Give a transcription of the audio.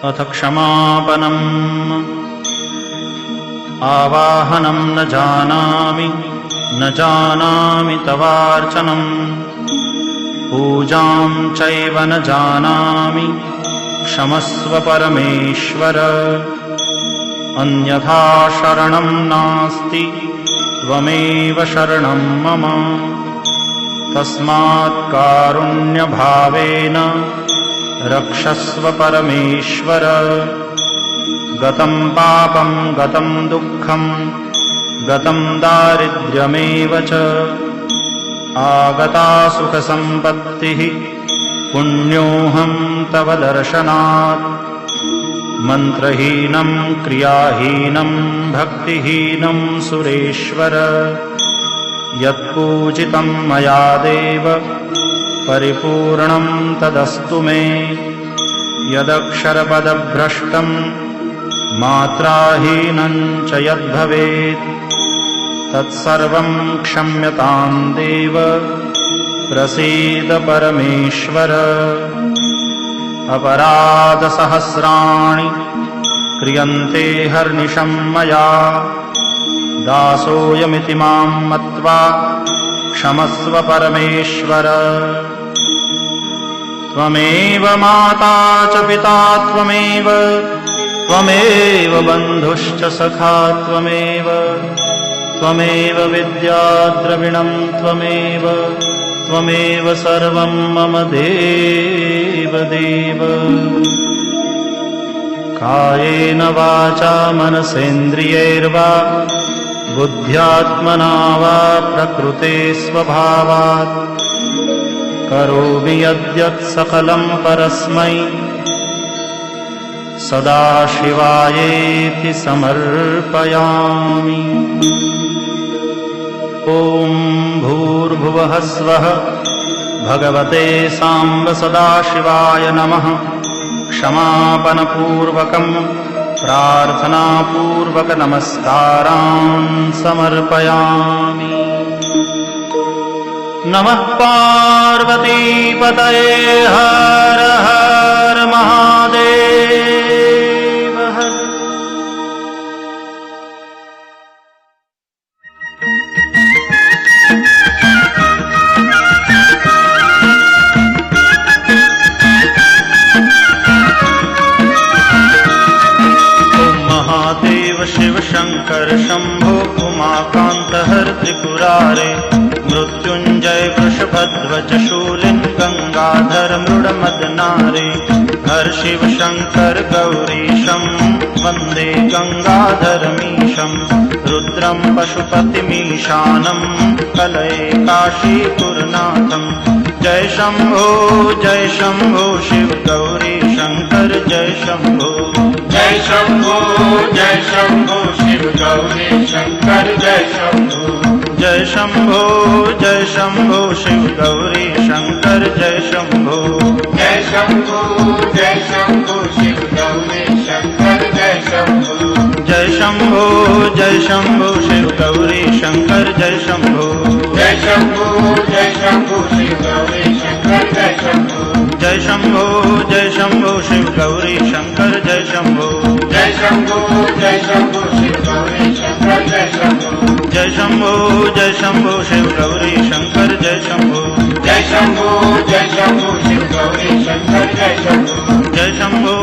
अथ क्षमापनम् आवाहनं न जानामि तवार्चनम् पूजां चैव न जानामि क्षमस्व परमेश्वर अन्यथा शरणं नास्ति त्वमेव शरणं मम तस्मात् कारुण्यभावेन रक्षस्व परमेश्वर गतं पापं गतं दुःखं गतं दारिद्र्यमेव च आगता सुखसम्पत्तिः पुण्योऽहं तव दर्शनात् मन्त्रहीनं क्रियाहीनं भक्तिहीनं सुरेश्वर यत्पूजितं मया देव परिपूर्णं तदस्तु मे यदक्षरपदभ्रष्टं मात्राहीनं च यद्भवेत् तत्सर्वं क्षम्यतां देव प्रसीद परमेश्वर अपराधसहस्राणि क्रियन्ते हर्निशं मया दासोऽयमिति मां मत्वा क्षमस्व परमेश्वर त्वमेव माता च पिता त्वमेव बन्धुश्च सखा त्वमेव विद्या द्रविणं त्वमेव सर्वं मम देव कायेन वाचा मनसेन्द्रियैर्वा बुद्ध्यात्मना वा प्रकृते स्वभावात् करोमि यद्यत् सकलं परस्मै सदाशिवायेति समर्पयामि। ॐ भूर्भुवः स्वः भगवते साम्ब सदाशिवाय नमः। क्षमापनपूर्वकं प्रार्थनापूर्वक नमस्कारान् समर्पयामि। नमः पार्वतीपतये हर हर महादेव हर। शिव शंकर शंभो उमाकांत हर त्रिपुरारे मृत्युंजय वृषभध्वज शूलिन गंगाधर मृडमदनारे हर शिव शंकर गौरीशं वंदे गंगाधरमीशं रुद्रं पशुपतिमीशानं कलये काशीपुरनाथं। जय शंभो शिव गौरी शंकर जय शंभो शिव गौरी शंकर जय शंभो। जय शंभो शिव गौरी शंकर जय शंभो। जय शंभो शिव गौरी शंकर जय शंभो। जय शंभो शिव गौरी शंकर जय शंभो। जय शंभो शिव गौरी शंकर जय शंभो। जय शंभो शिव गौरी शंकर जय शंभो। जय शंभो शिव गौरी शंकर जय शंभो। जय शंभो शिव गौरी शंकर जय शंभो। जय शंभो शिव गौरी शंकर जय शंभो। जय शंभो